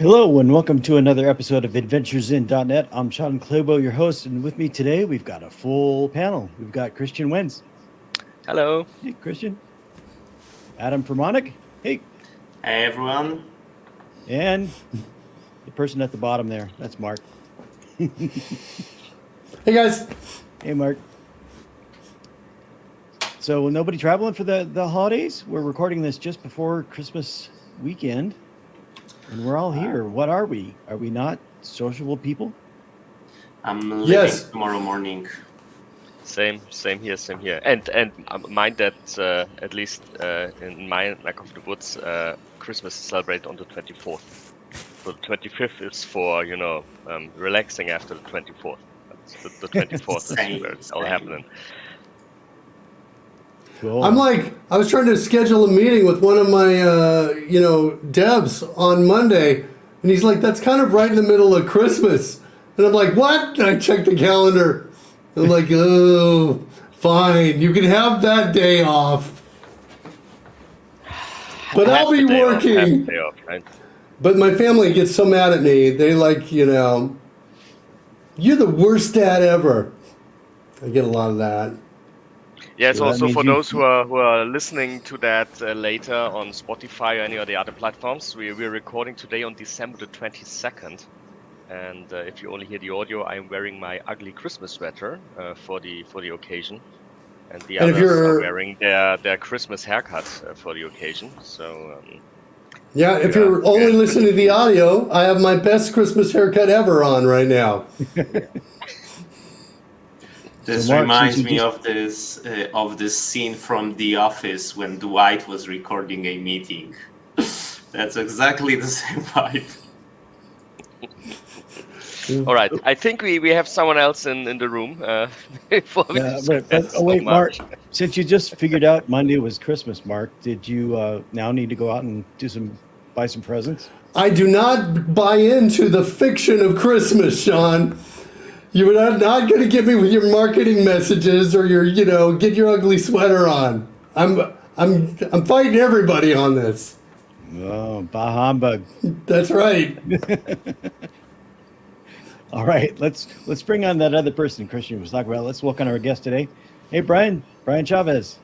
Hello and welcome to another episode of Adventures in .NET. I'm Sean Claybo, your host, and with me today we've got a full panel. We've got Christian Wenz. Hello. Hey, Christian. Adam Fermonic. Hey. Hey everyone. And the person at the bottom there, that's Mark. Hey guys. Hey, Mark. So nobody traveling for the holidays? We're recording this just before Christmas weekend. And we're all here. What are we? Are we not sociable people? I'm leaving tomorrow morning. Same here. And mind that at least in my neck of the woods, Christmas is celebrated on the 24th. So the 25th is for relaxing after the 24th. The 24th is where it's all happening. Cool. I was trying to schedule a meeting with one of my, devs on Monday, and he's like, that's kind of right in the middle of Christmas. And I'm like, what? And I checked the calendar. I'm like, oh, fine. You can have that day off. But I'll be working. Right? But my family gets so mad at me. They you're the worst dad ever. I get a lot of that. Yes, so also for those who are listening to that later on Spotify or any of the other platforms, we're recording today on December the 22nd. And if you only hear the audio, I'm wearing my ugly Christmas sweater for the occasion. And the others are wearing their Christmas haircut for the occasion. So if you're only listening to the audio, I have my best Christmas haircut ever on right now. This reminds me of this scene from The Office when Dwight was recording a meeting. That's exactly the same vibe. All right, I think we have someone else in the room. Before we wait, Mark. Since you just figured out Monday was Christmas, Mark, did you now need to go out and buy some presents? I do not buy into the fiction of Christmas, Sean. You're not going to get me with your marketing messages or your, get your ugly sweater on. I'm fighting everybody on this. Oh, bah humbug. That's right. All right, let's bring on that other person Christian was talking about. Let's welcome our guest today. Hey, Brian Chavez.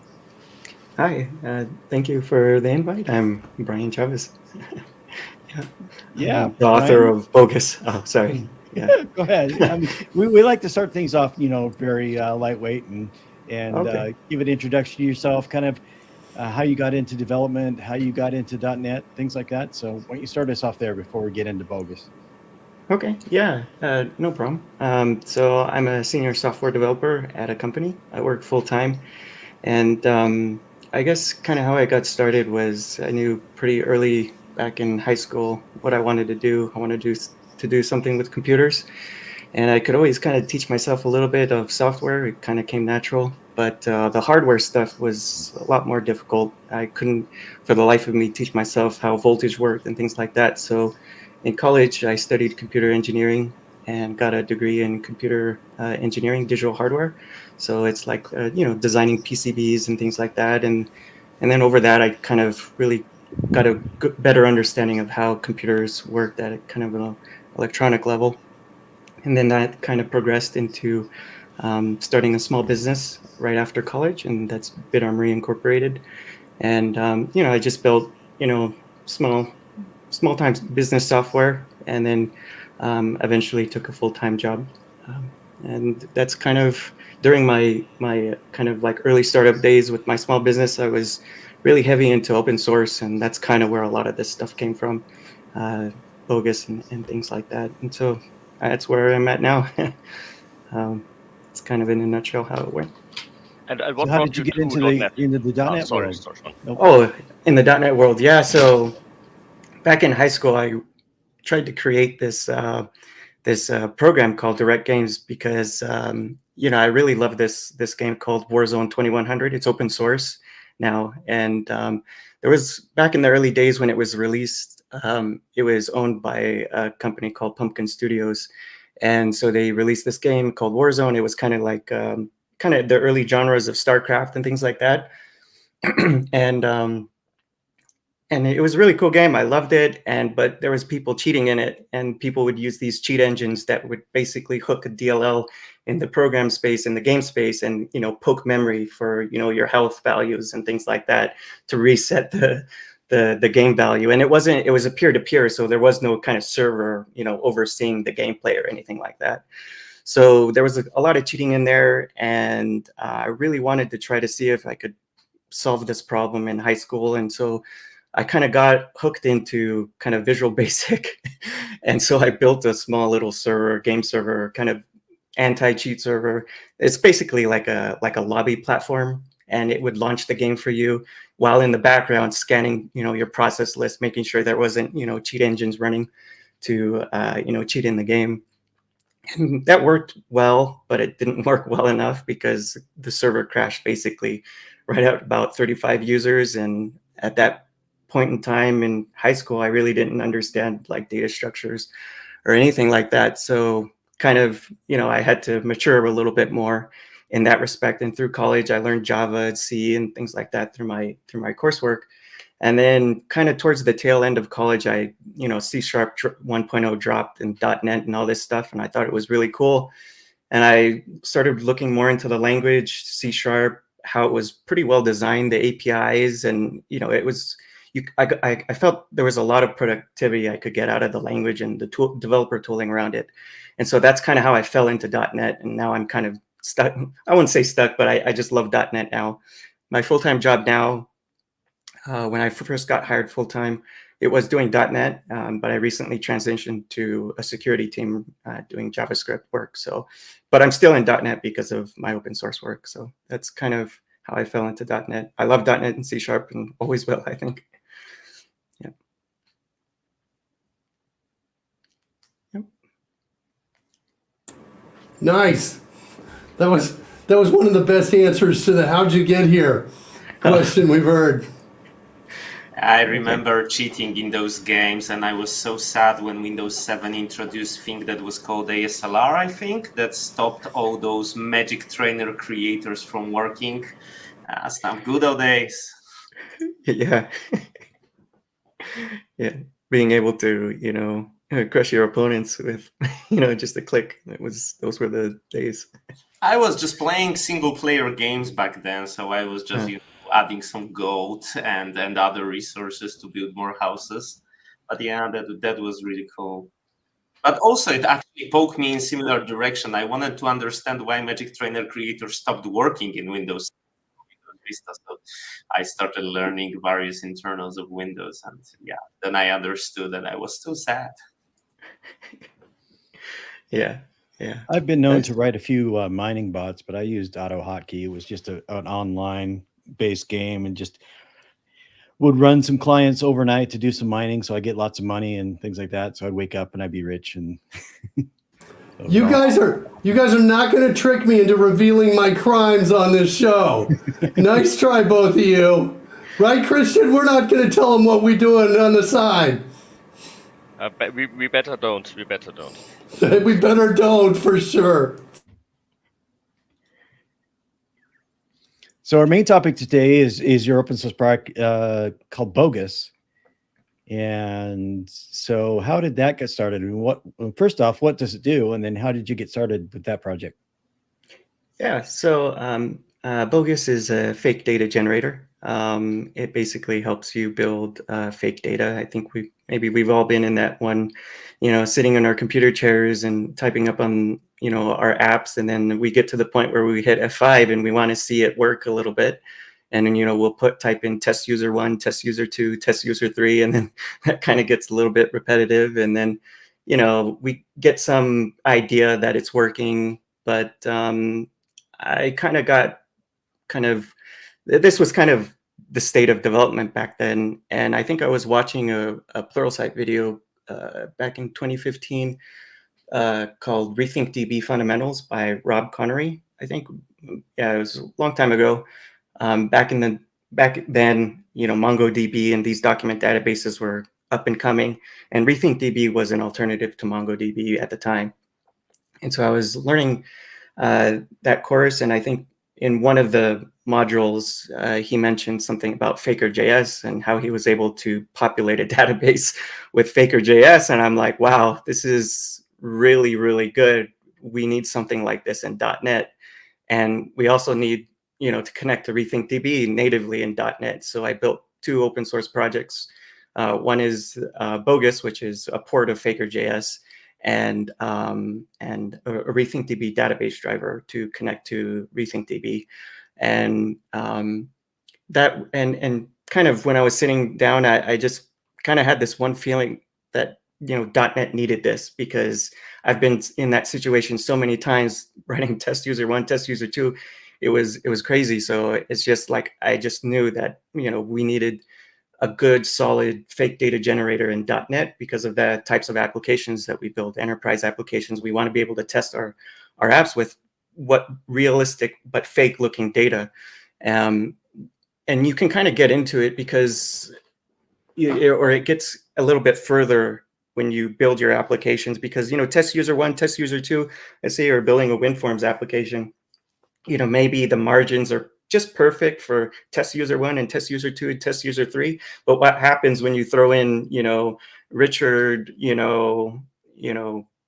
Hi, thank you for the invite. I'm Brian Chavez. Yeah, the author of Bogus. Oh, sorry. Yeah, go ahead. I mean, we like to start things off, very lightweight and give an introduction to yourself, kind of how you got into development, how you got into .NET, things like that. So why don't you start us off there before we get into Bogus? Okay, yeah, no problem. So I'm a senior software developer at a company. I work full time, and I guess kind of how I got started was I knew pretty early back in high school what I wanted to do. I wanted to do something with computers, and I could always kind of teach myself a little bit of software. It kind of came natural, but the hardware stuff was a lot more difficult. I couldn't for the life of me teach myself how voltage worked and things like that. So in college I studied computer engineering and got a degree in computer engineering, digital hardware. So it's like designing PCBs and things like that, and then over that I kind of really got a better understanding of how computers worked at a kind of an electronic level. And then that kind of progressed into starting a small business right after college, and that's BitArmory Incorporated. And I just built small time business software, and then eventually took a full-time job. And that's kind of during my kind of like early startup days with my small business. I was really heavy into open source, and that's kind of where a lot of this stuff came from, Bogus and things like that. And so that's where I'm at now. It's kind of in a nutshell how it went. And what so how did you get into the .NET world? Oh, in the .NET world, yeah. So back in high school, I tried to create this program called Direct Games because I really love this game called Warzone 2100. It's open source now, and there was back in the early days when it was released. It was owned by a company called Pumpkin Studios, and so they released this game called Warzone. It was kind of like kind of the early genres of StarCraft and things like that. And and it was a really cool game. I loved it, but there was people cheating in it, and people would use these cheat engines that would basically hook a DLL in the program space, in the game space, and poke memory for your health values and things like that to reset the game value. And it was a peer-to-peer, so there was no kind of server overseeing the gameplay or anything like that. So there was a lot of cheating in there, and I really wanted to try to see if I could solve this problem in high school. And so I kind of got hooked into kind of Visual Basic. And so I built a small little server, game server, kind of anti-cheat server. It's basically like a lobby platform, and it would launch the game for you while in the background scanning, your process list, making sure there wasn't, cheat engines running to, cheat in the game. And that worked well, but it didn't work well enough because the server crashed basically right at about 35 users. And at that point in time in high school, I really didn't understand like data structures or anything like that. So kind of, I had to mature a little bit more in that respect. And through college, I learned Java, C, and things like that through my coursework. And then kind of towards the tail end of college, I, C# 1.0 dropped and .NET and all this stuff. And I thought it was really cool. And I started looking more into the language, C#, how it was pretty well designed, the APIs. And, it was, I felt there was a lot of productivity I could get out of the language and the developer tooling around it. And so that's kind of how I fell into .NET. And now I'm kind of stuck. I wouldn't say stuck, but I just love .NET now. My full-time job now, when I first got hired full-time, it was doing .NET, but I recently transitioned to a security team doing JavaScript work. So, but I'm still in .NET because of my open source work. So that's kind of how I fell into .NET. I love .NET and C# and always will, I think. Yeah. Yep. Nice. That was one of the best answers to the "how'd you get here" question we've heard. I remember cheating in those games, and I was so sad when Windows 7 introduced a thing that was called ASLR, I think, that stopped all those Magic Trainer creators from working. Some good old days. Yeah. Yeah. Being able to, crush your opponents with, just a click. Those were the days. I was just playing single-player games back then, so I was just adding some gold and other resources to build more houses. But yeah, that was really cool. But also, it actually poked me in similar direction. I wanted to understand why Magic Trainer creators stopped working in Windows Vista. So I started learning various internals of Windows, and then I understood, and I was so sad. Yeah. I've been known to write a few mining bots, but I used AutoHotkey. It was just an online-based game, and just would run some clients overnight to do some mining, so I get lots of money and things like that. So I'd wake up and I'd be rich. And you guys are not going to trick me into revealing my crimes on this show. Nice try, both of you. Right, Christian? We're not going to tell them what we're doing on the side. We better don't. We better don't. We better don't, for sure. So our main topic today is your open source project called Bogus. And so how did that get started? And first off, what does it do? And then how did you get started with that project? Yeah, so Bogus is a fake data generator. It basically helps you build fake data. I think we've all been in that one, sitting in our computer chairs and typing up on, our apps. And then we get to the point where we hit F5 and we want to see it work a little bit. And then, we'll type in test user 1, test user 2, test user 3, and then that kind of gets a little bit repetitive. And then, we get some idea that it's working, but I this was kind of the state of development back then. And I think I was watching a Pluralsight video back in 2015 called Rethink DB Fundamentals by Rob Connery. I think, it was a long time ago. Back then, MongoDB and these document databases were up and coming, and Rethink DB was an alternative to MongoDB at the time. And so I was learning that course, and I think in one of the modules, he mentioned something about Faker.js and how he was able to populate a database with Faker.js. And I'm like, wow, this is really, really good. We need something like this in .NET. And we also need, to connect to RethinkDB natively in .NET. So I built 2 open source projects. One is Bogus, which is a port of Faker.js, and a RethinkDB database driver to connect to RethinkDB. And that and kind of when I was sitting down, I just kind of had this one feeling that .NET needed this, because I've been in that situation so many times writing test user 1, test user 2. It was crazy. So it's just like I just knew that we needed a good solid fake data generator in .NET because of the types of applications that we build, enterprise applications. We want to be able to test our apps with what realistic but fake looking data. And you can kind of get into it because it gets a little bit further when you build your applications, because test user 1, test user 2, let's say you're building a WinForms application, maybe the margins are just perfect for test user 1 and test user 2 and test user 3. But what happens when you throw in Richard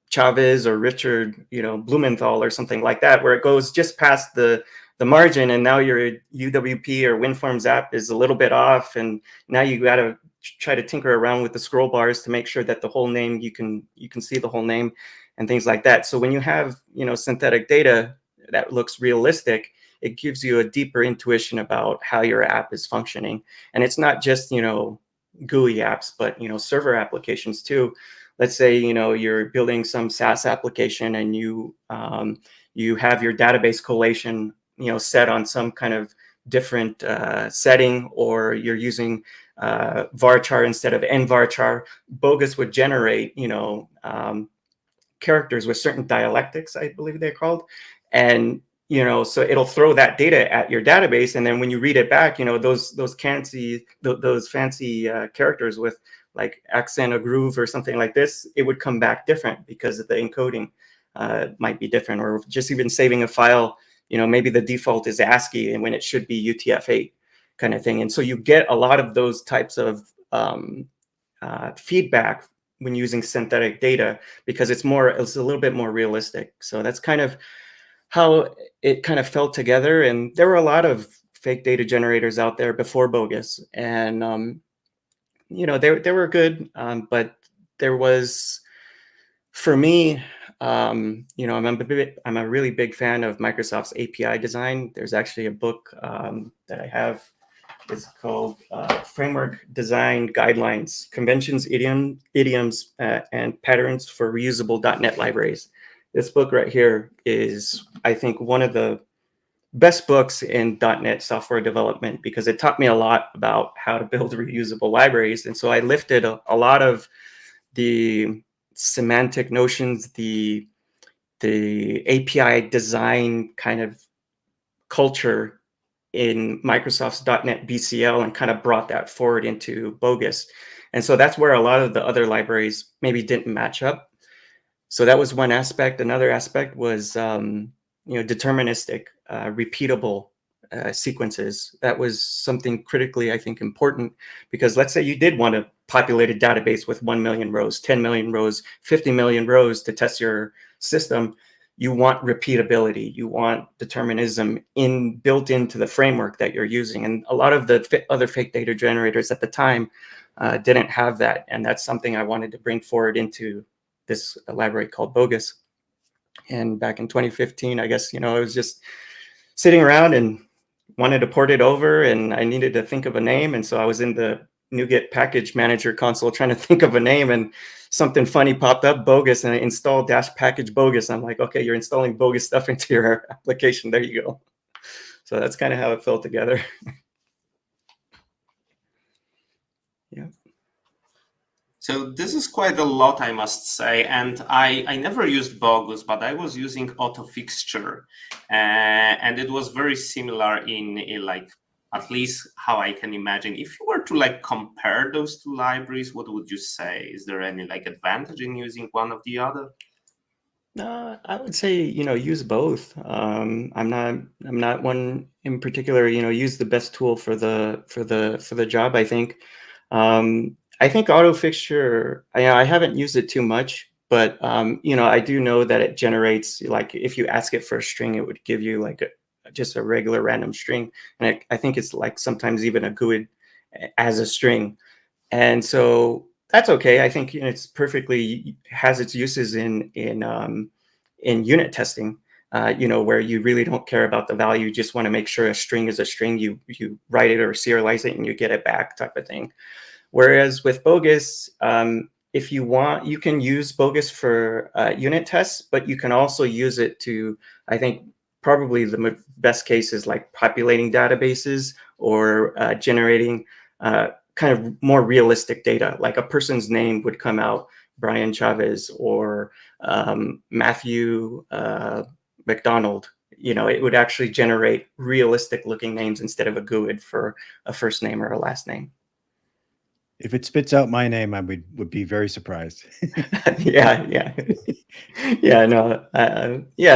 Chavez or Richard Blumenthal or something like that, where it goes just past the margin, and now your UWP or WinForms app is a little bit off, and now you got to try to tinker around with the scroll bars to make sure that the whole name, you can see the whole name and things like that. So when you have synthetic data that looks realistic, it gives you a deeper intuition about how your app is functioning. And it's not just GUI apps, but server applications too. Let's say you're building some SaaS application, and you have your database collation set on some kind of different setting, or you're using varchar instead of nvarchar. Bogus would generate characters with certain dialectics, I believe they're called, and so it'll throw that data at your database, and then when you read it back, those fancy characters with like accent or groove or something like this, it would come back different because the encoding might be different. Or just even saving a file, maybe the default is ASCII and when it should be UTF-8 kind of thing. And so you get a lot of those types of feedback when using synthetic data, because it's a little bit more realistic. So that's kind of how it kind of fell together. And there were a lot of fake data generators out there before Bogus, and they were good, but there was, for me, I'm a really big fan of Microsoft's API design. There's actually a book that I have. It's called Framework Design Guidelines, Conventions, Idioms, and Patterns for Reusable .NET Libraries. This book right here is, I think, one of the best books in .NET software development, because it taught me a lot about how to build reusable libraries. And so I lifted a lot of the semantic notions, the API design kind of culture in Microsoft's .NET BCL and kind of brought that forward into Bogus. And so that's where a lot of the other libraries maybe didn't match up. So that was one aspect. Another aspect was deterministic, repeatable sequences. That was something critically, I think, important, because let's say you did want to populate a database with 1 million rows, 10 million rows, 50 million rows to test your system. You want repeatability. You want determinism built into the framework that you're using. And a lot of the other fake data generators at the time didn't have that. And that's something I wanted to bring forward into this library called Bogus. And back in 2015, I guess, I was just sitting around and wanted to port it over, and I needed to think of a name. And so I was in the NuGet package manager console trying to think of a name, and something funny popped up, Bogus, and I installed -package Bogus. I'm like, okay, you're installing Bogus stuff into your application. There you go. So that's kind of how it fell together. Yeah. So this is quite a lot, I must say, and I never used Bogus, but I was using AutoFixture, and it was very similar in like, at least how I can imagine. If you were to like compare those two libraries, what would you say? Is there any like advantage in using one of the other? I would say, use both. I'm not one in particular. Use the best tool for the job. I think auto fixture. I haven't used it too much, but I do know that it generates, like, if you ask it for a string, it would give you like just a regular random string, and I think it's like sometimes even a GUID as a string. And so that's okay. I think it's perfectly has its uses in unit testing. Where you really don't care about the value, you just want to make sure a string is a string. You write it or serialize it and you get it back, type of thing. Whereas with Bogus, if you want, you can use Bogus for unit tests, but you can also use it to, I think, probably the best case is like populating databases or generating kind of more realistic data. Like a person's name would come out Brian Chavez or Matthew McDonald. It would actually generate realistic looking names instead of a GUID for a first name or a last name. If it spits out my name, I would be very surprised. Yeah.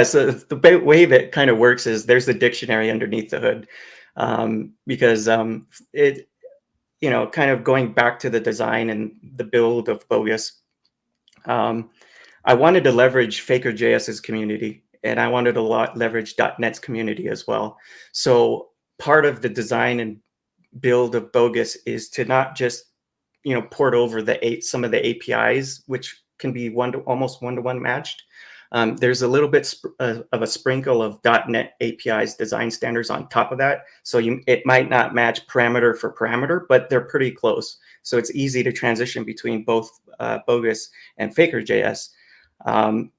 So the way that kind of works is there's the dictionary underneath the hood, because it, kind of going back to the design and the build of Bogus, I wanted to leverage Faker.js's community, and I wanted to leverage .NET's community as well. So part of the design and build of Bogus is to not just port over some of the APIs, which can be almost one-to-one matched. There's a little bit of a sprinkle of .NET APIs design standards on top of that. So it might not match parameter for parameter, but they're pretty close. So it's easy to transition between both Bogus and Faker.js.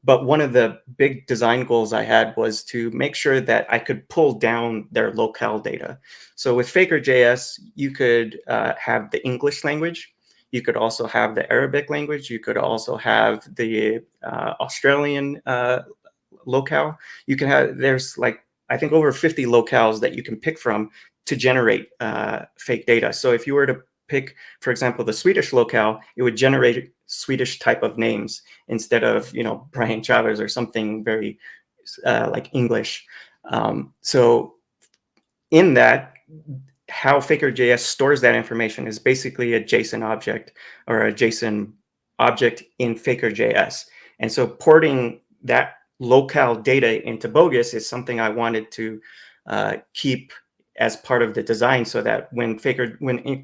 But one of the big design goals I had was to make sure that I could pull down their locale data. So with Faker.js, you could have the English language. You could also have the Arabic language. You could also have the Australian locale. You can have, there's like, I think over 50 locales that you can pick from to generate fake data. So if you were to pick, for example, the Swedish locale, it would generate Swedish type of names instead of, Brian Chavez or something very like English. So in that, how Faker.js stores that information is basically a JSON object or a JSON object in Faker.js. And so porting that locale data into Bogus is something I wanted to keep as part of the design, so that when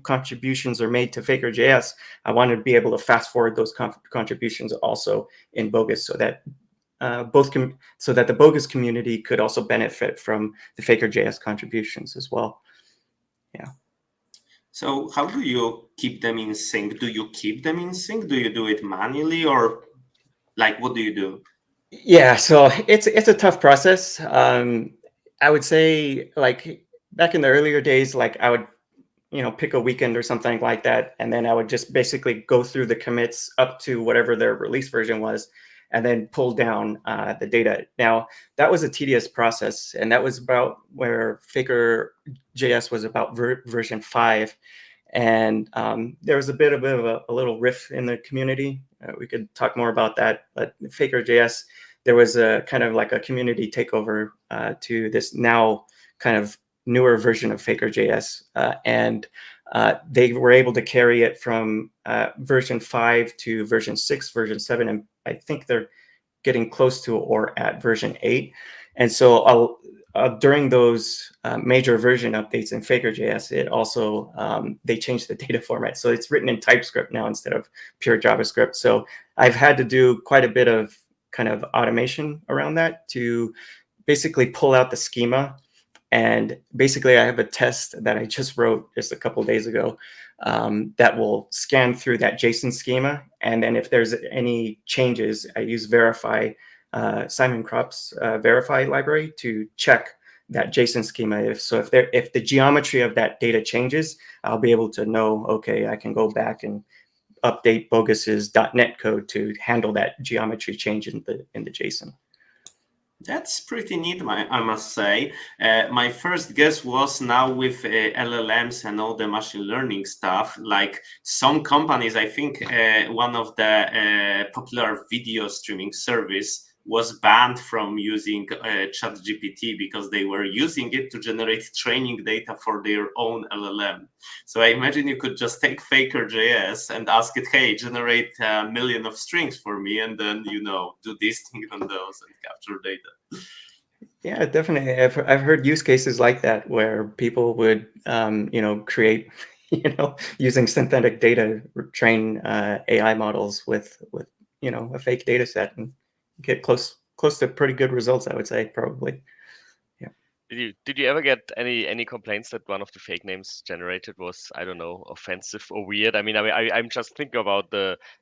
contributions are made to Faker.js, I wanted to be able to fast forward those contributions also in Bogus, so that the Bogus community could also benefit from the Faker.js contributions as well. Yeah. So how do you keep them in sync? Do you keep them in sync? Do you do it manually, or like what do you do? Yeah, so it's a tough process. I would say, like, back in the earlier days, like I would, pick a weekend or something like that, and then I would just basically go through the commits up to whatever their release version was, and then pull down the data. Now, that was a tedious process, and that was about where Faker.js was about version 5. And there was a bit of a little rift in the community. We could talk more about that, but Faker.js, there was a kind of like a community takeover to this now kind of newer version of Faker.js. And they were able to carry it from version 5 to version 6, version 7, and I think they're getting close to or at version 8. And so during those major version updates in Faker.js, it also, they changed the data format. So it's written in TypeScript now instead of pure JavaScript. So I've had to do quite a bit of kind of automation around that to basically pull out the schema. And basically, I have a test that I just wrote just a couple of days ago that will scan through that JSON schema. And then if there's any changes, I use verify, Simon Kropp's verify library to check that JSON schema. If the geometry of that data changes, I'll be able to know, okay, I can go back and update Bogus's .NET code to handle that geometry change in the JSON. That's pretty neat, I must say. My first guess was now with LLMs and all the machine learning stuff, like some companies, I think one of the popular video streaming service was banned from using ChatGPT because they were using it to generate training data for their own LLM. So I imagine you could just take Faker.js and ask it, hey, generate 1 million of strings for me, and then, do this thing on those and capture data. Yeah, definitely. I've heard use cases like that where people would, create, using synthetic data, train AI models with a fake data set and get close to pretty good results, I would say, probably. Yeah. Did you ever get any complaints that one of the fake names generated was, I don't know, offensive or weird? I'm just thinking about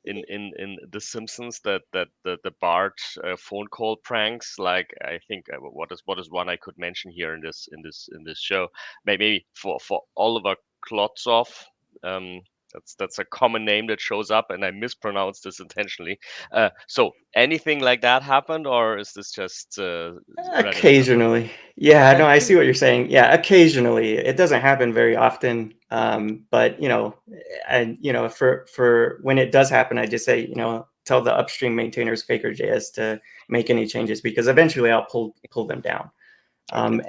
in The Simpsons that the Bart phone call pranks. Like, I think what is one I could mention here in this show? Maybe for Oliver Klotzov. Um, that's a common name that shows up, and I mispronounced this intentionally. So anything like that happened, or is this just random stuff? Occasionally. Yeah, no, I see what you're saying. Yeah, occasionally. It doesn't happen very often. But and for when it does happen, I just say, tell the upstream maintainers Faker.js to make any changes, because eventually I'll pull them down. Okay.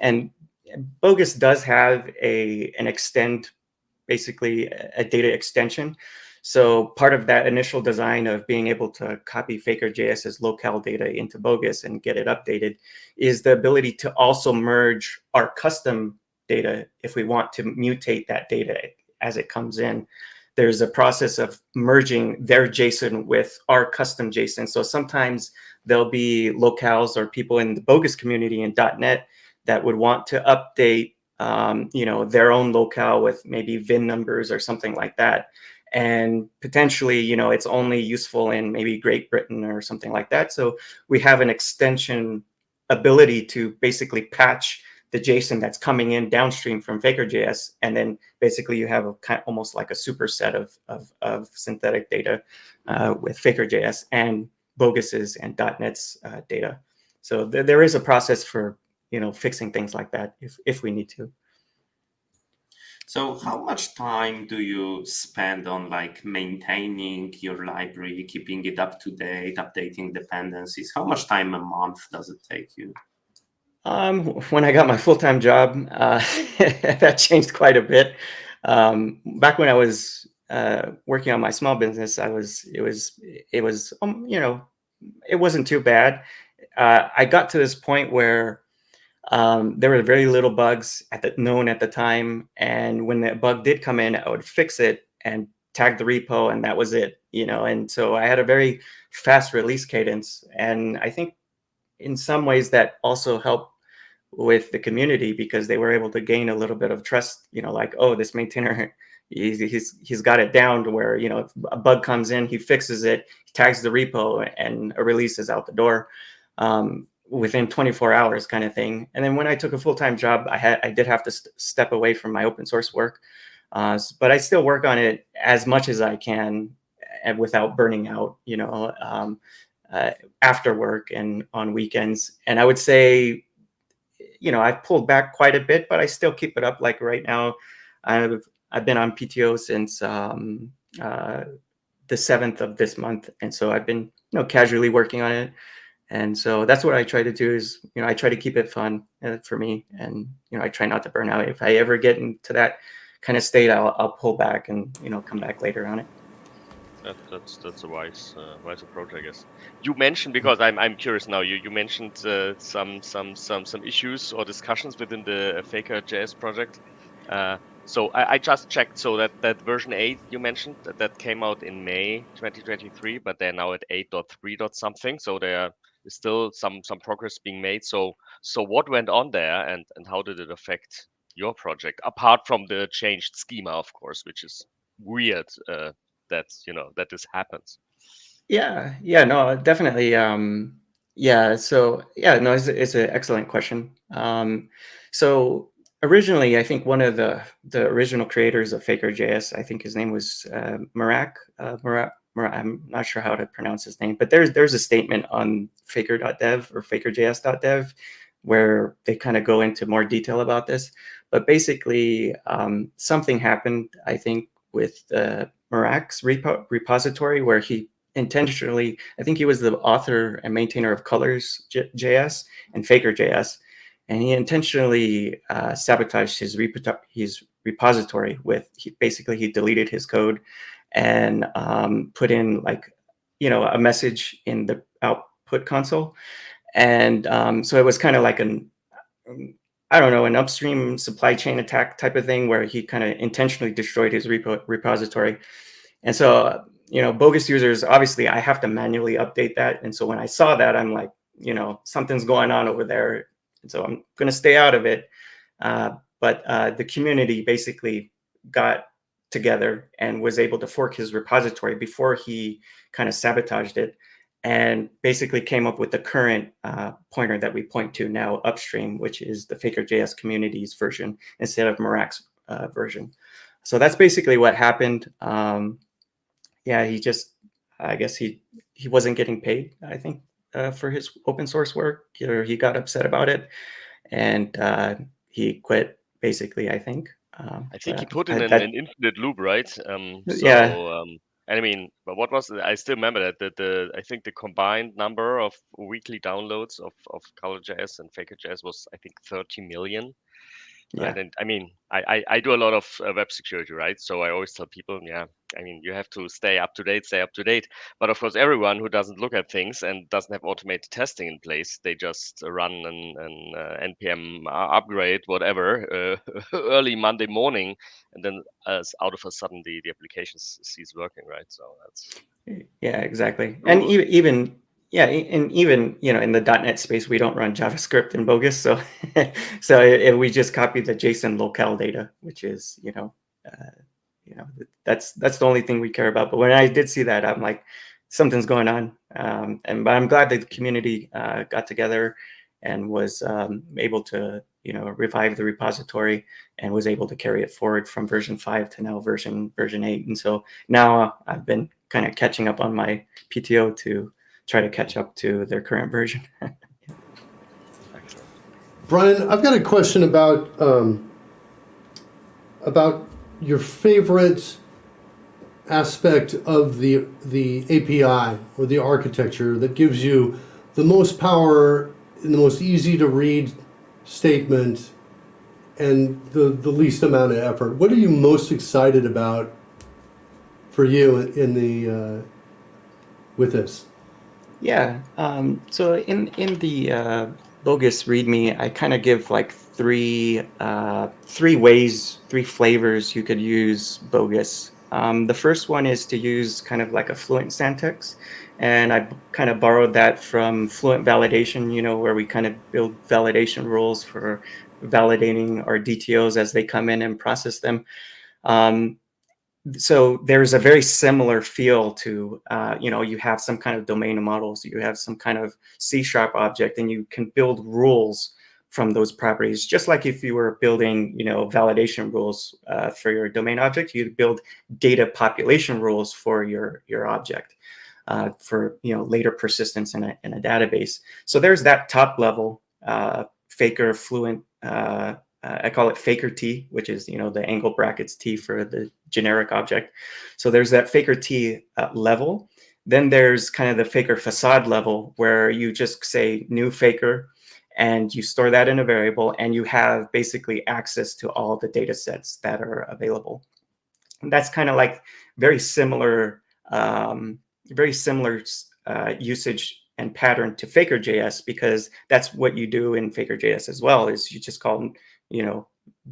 And Bogus does have an extend, basically a data extension. So part of that initial design of being able to copy Faker.js's locale data into Bogus and get it updated is the ability to also merge our custom data if we want to mutate that data as it comes in. There's a process of merging their JSON with our custom JSON. So sometimes there'll be locales or people in the Bogus community in .NET that would want to update their own locale with maybe VIN numbers or something like that. And potentially, it's only useful in maybe Great Britain or something like that. So we have an extension ability to basically patch the JSON that's coming in downstream from Faker.js. And then basically you have almost like a superset of synthetic data with Faker.js and Bogus's and .NET's data. So there is a process for fixing things like that if we need to. So how much time do you spend on maintaining your library, keeping it up to date, updating dependencies? How much time a month does it take you? When I got my full-time job, that changed quite a bit. Back when I was working on my small business, it wasn't too bad. I got to this point where there were very little bugs known at the time, and when that bug did come in, I would fix it and tag the repo, and that was it. And so I had a very fast release cadence, and I think in some ways that also helped with the community because they were able to gain a little bit of trust. Like, oh, this maintainer, he's got it down to where if a bug comes in, he fixes it, he tags the repo, and a release is out the door. Within 24 hours kind of thing. And then when I took a full-time job, I did have to step away from my open source work. But I still work on it as much as I can and without burning out, after work and on weekends. And I would say, I've pulled back quite a bit, but I still keep it up. Like right now, I've been on PTO since the 7th of this month. And so I've been, casually working on it. And so that's what I try to do is, I try to keep it fun for me. And, I try not to burn out. If I ever get into that kind of state, I'll pull back and, come back later on it. That's a wise approach, I guess. You mentioned, because I'm curious now, you mentioned some issues or discussions within the Faker.js project. So I just checked. So that version 8 you mentioned that came out in May 2023, but they're now at 8.3 something. So there is still some progress being made. So what went on there, and how did it affect your project, apart from the changed schema, of course, which is weird that this happens. Yeah, no, definitely. Yeah, so yeah, no, it's an excellent question. So originally, I think one of the original creators of Faker.js, I think his name was Marak. I'm not sure how to pronounce his name, but there's a statement on faker.dev or fakerjs.dev where they kind of go into more detail about this. But basically, something happened, I think, with Marak's repository where he intentionally, I think he was the author and maintainer of Colors JS and Faker JS, and he intentionally sabotaged his repository with basically he deleted his code and put in like a message in the output console, and so it was kind of like an upstream supply chain attack type of thing where he kind of intentionally destroyed his repository. And so, Bogus users, obviously I have to manually update that. And so when I saw that, I'm like, something's going on over there. And so I'm going to stay out of it. But the community basically got together and was able to fork his repository before he kind of sabotaged it, and basically came up with the current pointer that we point to now upstream, which is the Faker.js community's version instead of Merak's version. So that's basically what happened. Yeah, I guess he wasn't getting paid, I think, for his open source work, or he got upset about it, and he quit, basically, I think. I think he put in an infinite loop, right? Yeah. And I mean, but what was I still remember that I think the combined number of weekly downloads of Color.js and Faker.js was, I think, 30 million. Yeah. Right? And I mean, I do a lot of web security, right? So I always tell people, yeah, I mean, you have to stay up to date. But of course, everyone who doesn't look at things and doesn't have automated testing in place, they just run an npm upgrade, whatever, early Monday morning, and then out of a sudden the application ceases working, right? So that's exactly. And even in the .NET space, we don't run JavaScript in Bogus, so if we just copy the JSON locale data, which is that's the only thing we care about. But when I did see that, I'm like, something's going on, but I'm glad that the community got together and was able to revive the repository and was able to carry it forward from version 5 to now version 8. And so now I've been kind of catching up on my PTO to try to catch up to their current version. Brian, I've got a question about your favorite aspect of the API or the architecture that gives you the most power and the most easy to read statement and the least amount of effort. What are you most excited about for you with this? Yeah. So in the Bogus README, I kind of give like three flavors you could use Bogus. The first one is to use kind of like a Fluent syntax, and I kind of borrowed that from Fluent validation, where we kind of build validation rules for validating our DTOs as they come in and process them. So there's a very similar feel to, you have some kind of domain models, you have some kind of C# object, and you can build rules from those properties. Just like if you were building, validation rules for your domain object, you'd build data population rules for your object for, later persistence in a database. So there's that top level Faker Fluent. I call it Faker T, which is, the angle brackets T for the generic object. So there's that Faker T level. Then there's kind of the Faker facade level where you just say new Faker and you store that in a variable and you have basically access to all the data sets that are available. And that's kind of like very similar usage and pattern to Faker.js, because that's what you do in Faker.js as well, is you just call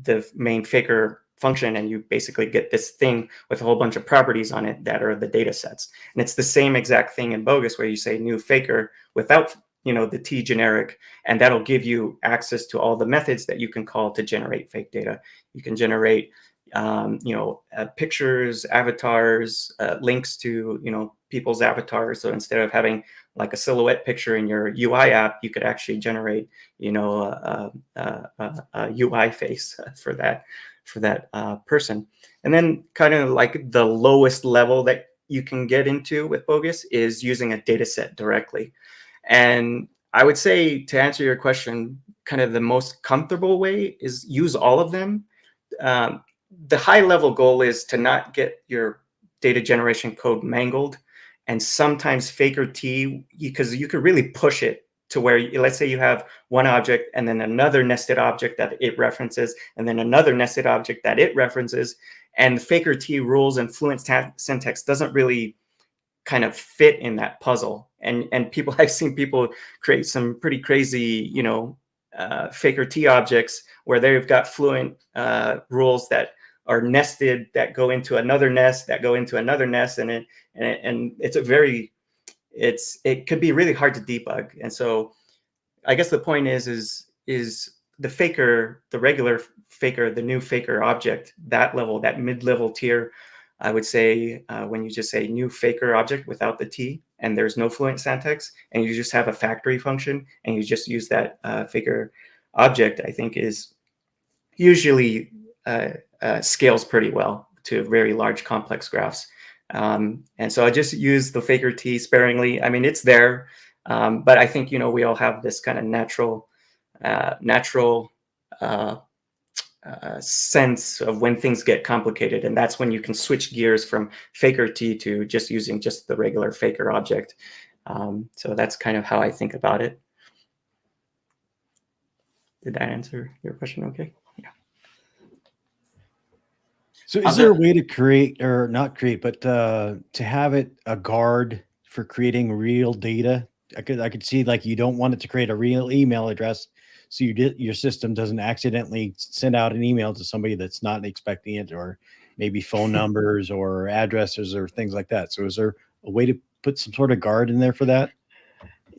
the main Faker function and you basically get this thing with a whole bunch of properties on it that are the data sets. And it's the same exact thing in Bogus where you say new Faker without the T generic, and that'll give you access to all the methods that you can call to generate fake data. You can generate pictures, avatars, links to people's avatars. So instead of having like a silhouette picture in your UI app, you could actually generate a UI face for that person. And then kind of like the lowest level that you can get into with Bogus is using a data set directly. And I would say, to answer your question, kind of the most comfortable way is use all of them. The high level goal is to not get your data generation code mangled and sometimes faker T, because you could really push it to where, let's say you have one object and then another nested object that it references, and then another nested object that it references, and faker T rules and fluent syntax doesn't really kind of fit in that puzzle. And people, I've seen people create some pretty crazy, faker T objects where they've got fluent rules that are nested, that go into another nest, that go into another nest, and it's it could be really hard to debug. And so I guess the point is the faker, the regular faker, the new faker object, that level, that mid-level tier, I would say when you just say new faker object without the T and there's no fluent syntax and you just have a factory function and you just use that faker object, I think is usually scales pretty well to very large complex graphs. And so I just use the faker T sparingly. I mean, it's there, but I think, we all have this kind of natural sense of when things get complicated, and that's when you can switch gears from faker T to just using just the regular faker object. So that's kind of how I think about it. Did that answer your question? Okay. Yeah. So is there a way to create, or not create, but to have it a guard for creating real data? I could see, like, you don't want it to create a real email address, so your system doesn't accidentally send out an email to somebody that's not expecting it, or maybe phone numbers or addresses or things like that. So is there a way to put some sort of guard in there for that?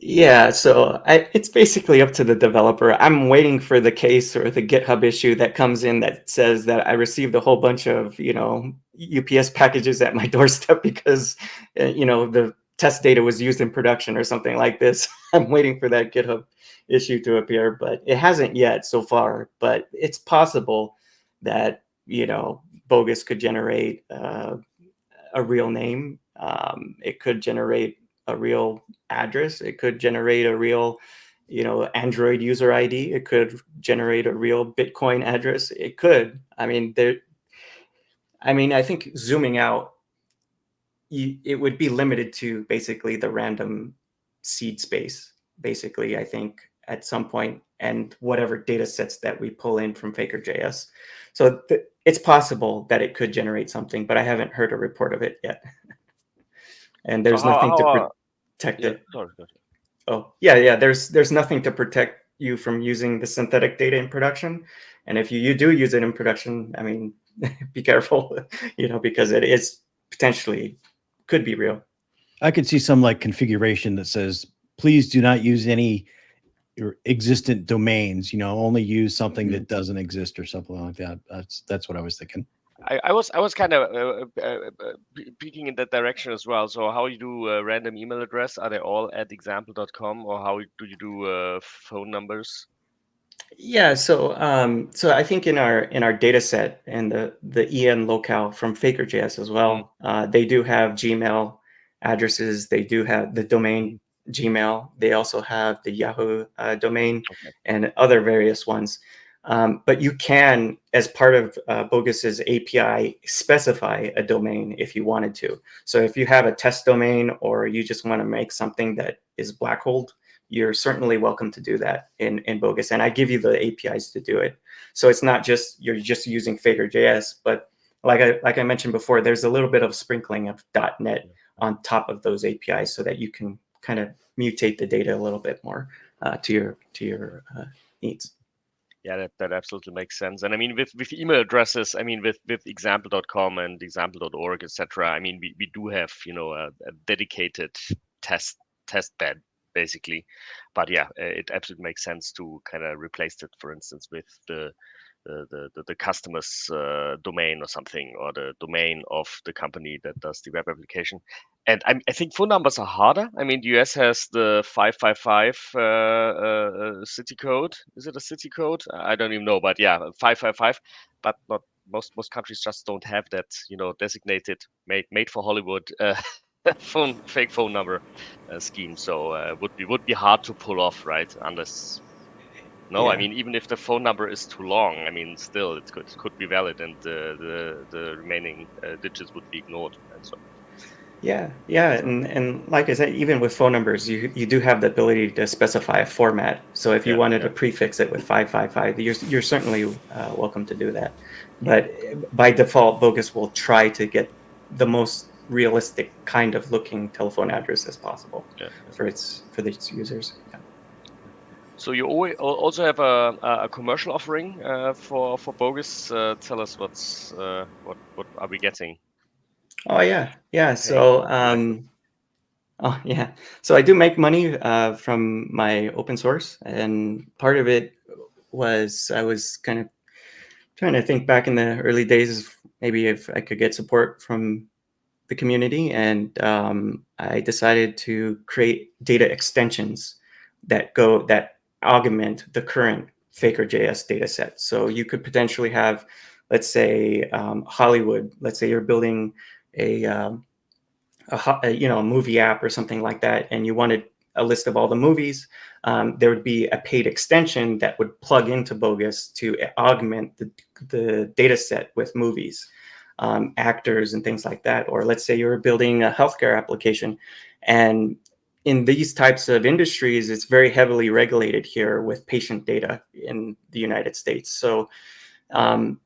Yeah, so it's basically up to the developer. I'm waiting for the case or the GitHub issue that comes in that says that I received a whole bunch of, UPS packages at my doorstep because, the test data was used in production or something like this. I'm waiting for that GitHub issue to appear, but it hasn't yet so far. But it's possible that, Bogus could generate a real name. It could generate a real address. It could generate a real, Android user ID. It could generate a real Bitcoin address. It could. I think zooming out, it would be limited to basically the random seed space, basically, I think, at some point, and whatever data sets that we pull in from Faker.js. So it's possible that it could generate something, but I haven't heard a report of it yet. And there's nothing to protect it. Sorry. Oh, yeah. There's nothing to protect you from using the synthetic data in production. And if you do use it in production, I mean, be careful, because it is potentially could be real. I could see some like configuration that says, please do not use any existent domains, only use something that doesn't exist or something like that. That's what I was thinking. I was kind of peeking in that direction as well. So how you do a random email address? Are they all at example.com, or how do you do phone numbers? Yeah, so I think in our data set and the EN locale from Faker.js as well, they do have Gmail addresses. They do have the domain Gmail. They also have the Yahoo domain and other various ones. But you can, as part of Bogus's API, specify a domain if you wanted to. So if you have a test domain, or you just want to make something that is black holed, you're certainly welcome to do that in Bogus. And I give you the APIs to do it. So it's not just you're just using Faker.js, but like I mentioned before, there's a little bit of sprinkling of .NET on top of those APIs so that you can kind of mutate the data a little bit more to your needs. Yeah, that absolutely makes sense. And I mean, with email addresses, I mean, with example.com and example.org, etc. I mean, we do have, a dedicated test bed, basically. But yeah, it absolutely makes sense to kind of replace it, for instance, with the customer's domain or something, or the domain of the company that does the web application. And I think phone numbers are harder. I mean, the US has the 555 city code. Is it a city code? I don't even know, but yeah, 555. But not most countries just don't have that, designated made for Hollywood fake phone number scheme. So would be hard to pull off, right? Unless. No, Yeah. I mean, even if the phone number is too long, I mean, still it could be valid, and the remaining digits would be ignored, and so. Yeah, and like I said, even with phone numbers, you do have the ability to specify a format. So if you wanted to prefix it with 555, you're certainly welcome to do that. But by default, Bogus will try to get the most realistic kind of looking telephone address as possible for its users. Yeah. So you also have a commercial offering for Bogus. Tell us what are we getting? Oh yeah. So oh yeah. So I do make money from my open source, and part of it was I was kind of trying to think back in the early days of maybe if I could get support from the community, and I decided to create data extensions that augment the current Faker.js data set. So you could potentially have, let's say, Hollywood. Let's say you're building a a movie app or something like that, and you wanted a list of all the movies. There would be a paid extension that would plug into Bogus to augment the data set with movies, actors, and things like that. Or let's say you were building a healthcare application, and in these types of industries, it's very heavily regulated here with patient data in the United States. So um,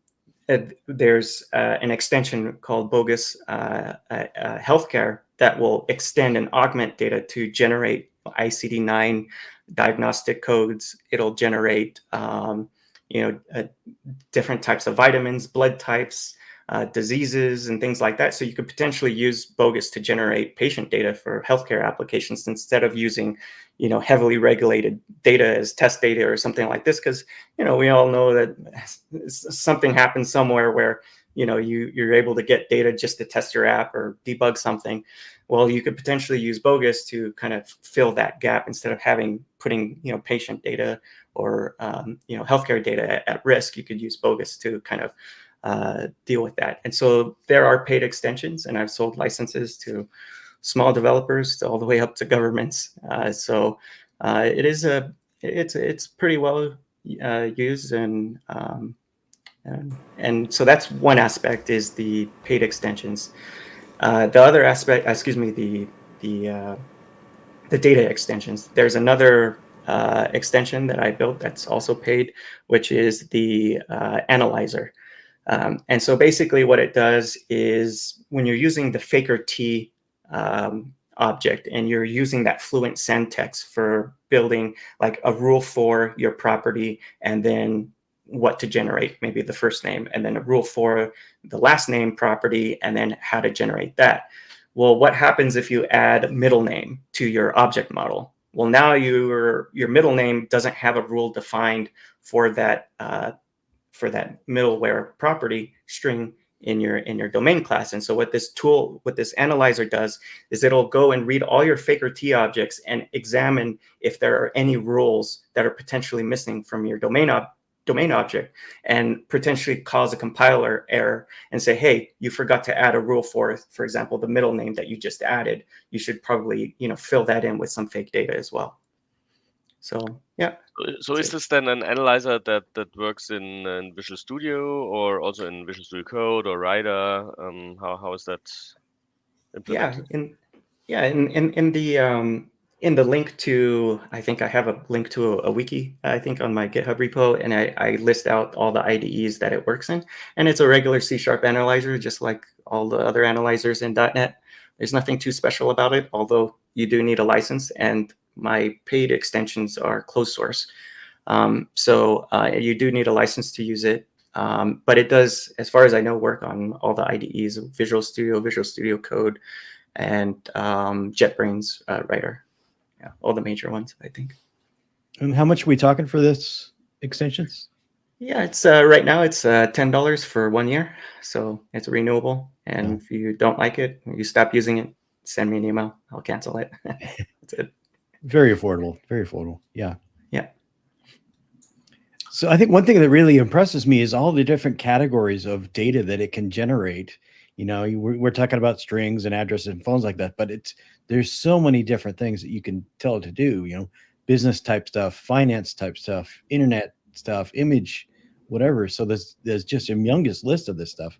there's an extension called Bogus Healthcare that will extend and augment data to generate ICD-9 diagnostic codes. It'll generate, different types of vitamins, blood types, diseases, and things like that. So you could potentially use Bogus to generate patient data for healthcare applications instead of using, heavily regulated data as test data or something like this. Because, we all know that something happens somewhere where, you're able to get data just to test your app or debug something. Well, you could potentially use Bogus to kind of fill that gap instead of putting patient data or healthcare data at risk. You could use Bogus to kind of deal with that. And so there are paid extensions, and I've sold licenses to small developers to all the way up to governments. So it's pretty well used, and so that's one aspect is the paid extensions. The other aspect, the data extensions. There's another extension that I built that's also paid, which is the analyzer. And so basically what it does is when you're using the Faker T object and you're using that fluent syntax for building like a rule for your property and then what to generate, maybe the first name, and then a rule for the last name property, and then how to generate that. Well, what happens if you add middle name to your object model? Well, now your middle name doesn't have a rule defined for that middleware property string in your domain class. And so what this analyzer does is it'll go and read all your Faker T objects and examine if there are any rules that are potentially missing from your domain object, and potentially cause a compiler error and say, hey, you forgot to add a rule for example, the middle name that you just added. You should probably, fill that in with some fake data as well. So, yeah. So is this then an analyzer that works in Visual Studio or also in Visual Studio Code or Rider? How is that implemented? In the link to, I think I have a link to a wiki, I think on my GitHub repo, and I list out all the IDEs that it works in. And it's a regular C# analyzer, just like all the other analyzers in .NET. There's nothing too special about it, although you do need a license, and my paid extensions are closed source. So you do need a license to use it. But it does, as far as I know, work on all the IDEs, Visual Studio Code, and JetBrains Writer. Yeah, all the major ones, I think. And how much are we talking for this extensions? Yeah, it's right now it's $10 for 1 year, so it's renewable. And if you don't like it, or you stop using it, send me an email. I'll cancel it. That's it. Very affordable. Very affordable. Yeah. Yeah. So I think one thing that really impresses me is all the different categories of data that it can generate. We're talking about strings and addresses and phones like that, but there's so many different things that you can tell it to do, business type stuff, finance type stuff, internet stuff, image, whatever. So there's just a humongous list of this stuff.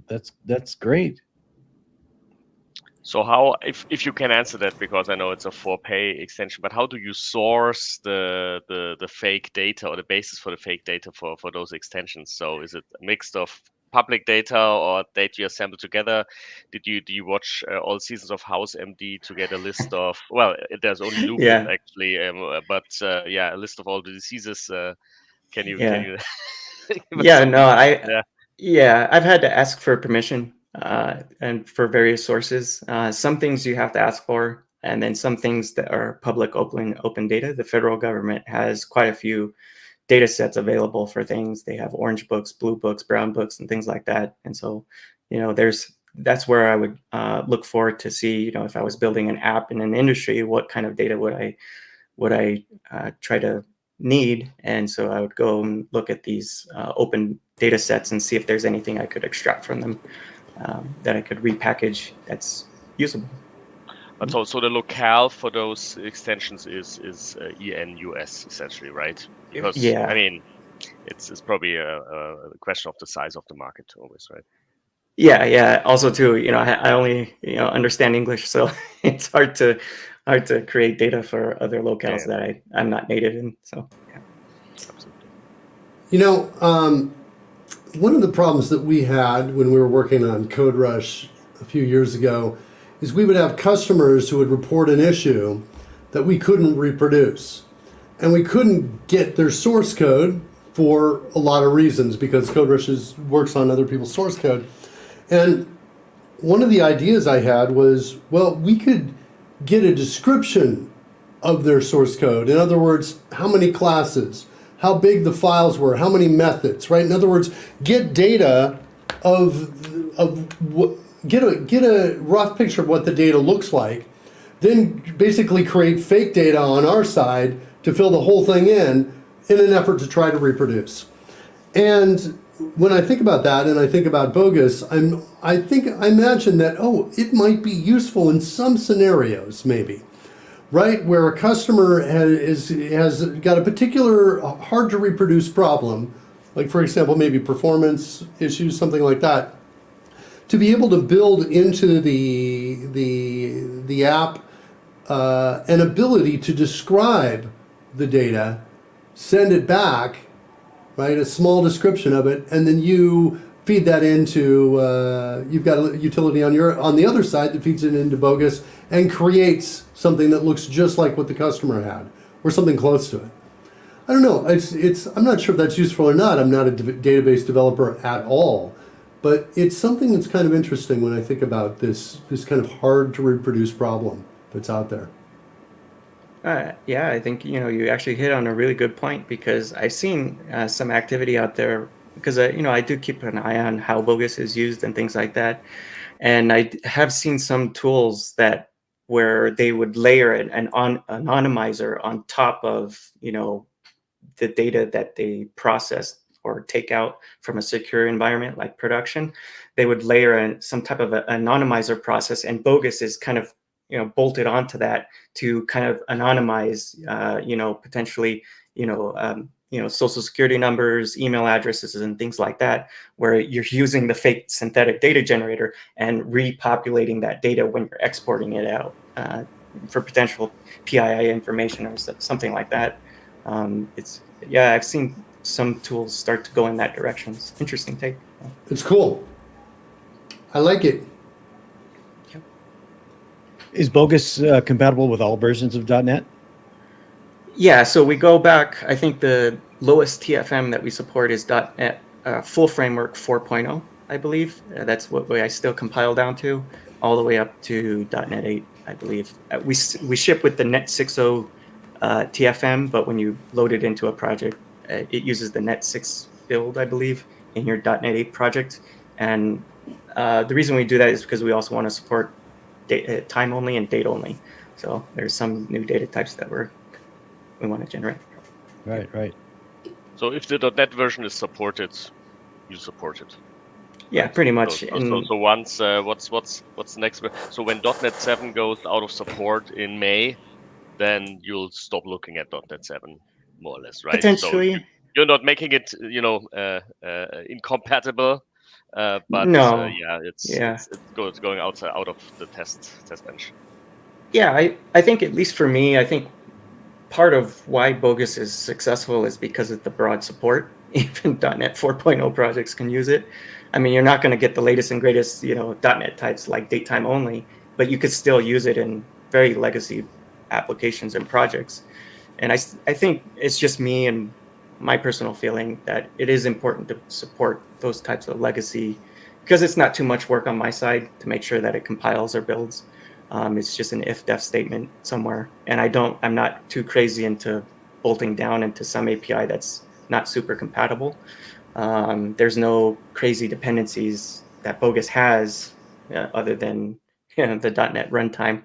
That's great. So how, if you can answer that, because I know it's a for-pay extension, but how do you source the fake data or the basis for the fake data for those extensions? So is it a mix of public data or data you assemble together? Do you watch all seasons of House MD to get a list of, well, there's only lupus Yeah, actually, but yeah, a list of all the diseases. Can you yeah, give us yeah. some? No, Yeah. yeah, I've had to ask for permission, and for various sources. Some things you have to ask for, and then some things that are public, open data. The federal government has quite a few data sets available for things. They have orange books, blue books, brown books, and things like that. And so, that's where I would look forward to see, if I was building an app in an industry, what kind of data would I try to need. And so I would go and look at these open data sets and see if there's anything I could extract from them, that I could repackage that's usable. But so the locale for those extensions is ENUS essentially, right? Because I Yeah. mean, it's probably a question of the size of the market always, right? Yeah. Also, too, I only understand English, so it's hard to create data for other locales Yeah, that I'm not native in. So yeah. absolutely. One of the problems that we had when we were working on Code Rush a few years ago is we would have customers who would report an issue that we couldn't reproduce. And we couldn't get their source code for a lot of reasons because Code Rush works on other people's source code. And one of the ideas I had was, well, we could get a description of their source code. In other words, how many classes, how big the files were, how many methods, right? In other words, get data get a rough picture of what the data looks like, then basically create fake data on our side to fill the whole thing in an effort to try to reproduce. And when I think about that and I think about Bogus, I imagine that, it might be useful in some scenarios, maybe, right? Where a customer has got a particular hard to reproduce problem, like for example, maybe performance issues, something like that, to be able to build into the app an ability to describe the data, send it back, right? A small description of it, and then you feed that into. You've got a utility on the other side that feeds it into Bogus and creates something that looks just like what the customer had, or something close to it. I don't know. I'm not sure if that's useful or not. I'm not a database developer at all, but it's something that's kind of interesting when I think about this kind of hard to reproduce problem that's out there. Yeah, I think you actually hit on a really good point, because I've seen some activity out there, because I do keep an eye on how Bogus is used and things like that, and I have seen some tools where they would layer an anonymizer on top of the data that they process or take out from a secure environment like production. They would layer some type of an anonymizer process, and Bogus is kind of bolted onto that to kind of anonymize, potentially, social security numbers, email addresses, and things like that, where you're using the fake synthetic data generator and repopulating that data when you're exporting it out for potential PII information or something like that. I've seen some tools start to go in that direction. It's interesting take. It's cool. I like it. Is Bogus compatible with all versions of .NET? Yeah, so we go back, I think the lowest TFM that we support is .NET Full Framework 4.0, I believe. That's what I still compile down to, all the way up to .NET 8, I believe. We ship with the Net 6.0 TFM, but when you load it into a project, it uses the Net 6 build, I believe, in your .NET 8 project. And the reason we do that is because we also want to support time only and date only. So there's some new data types that we want to generate. Right. So if the .NET version is supported, you support it. Yeah, right? pretty much. So once what's the next? So when .NET 7 goes out of support in May, then you'll stop looking at .NET 7, more or less, right? Potentially. So you're not making it, incompatible. But No. yeah, Yeah. it's going out of the test bench. Yeah, I think at least for me, I think part of why Bogus is successful is because of the broad support. Even .NET 4.0 projects can use it. I mean, you're not going to get the latest and greatest, .NET types like datetime only, but you could still use it in very legacy applications and projects. And I think it's just me and my personal feeling that it is important to support those types of legacy because it's not too much work on my side to make sure that it compiles or builds. It's just an if-def statement somewhere. And I'm not too crazy into bolting down into some API that's not super compatible. There's no crazy dependencies that Bogus has other than the .NET runtime.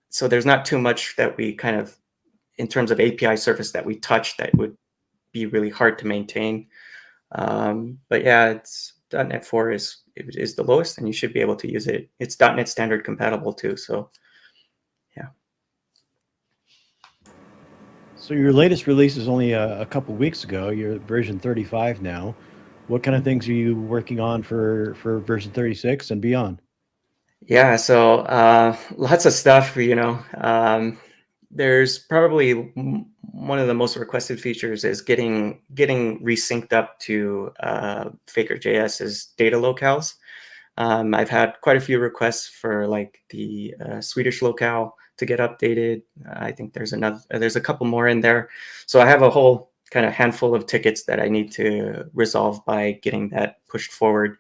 So there's not too much that we kind of, in terms of API surface that we touch that would be really hard to maintain. But yeah, it's .NET 4 is the lowest, and you should be able to use it. It's .NET standard compatible too. So yeah. So your latest release is only a couple weeks ago. You're version 35 now. What kind of things are you working on for version 36 and beyond? Yeah, so lots of stuff, there's probably one of the most requested features is getting resynced up to Faker.js's data locales. I've had quite a few requests for like the Swedish locale to get updated. I think there's a couple more in there. So I have a whole kind of handful of tickets that I need to resolve by getting that pushed forward.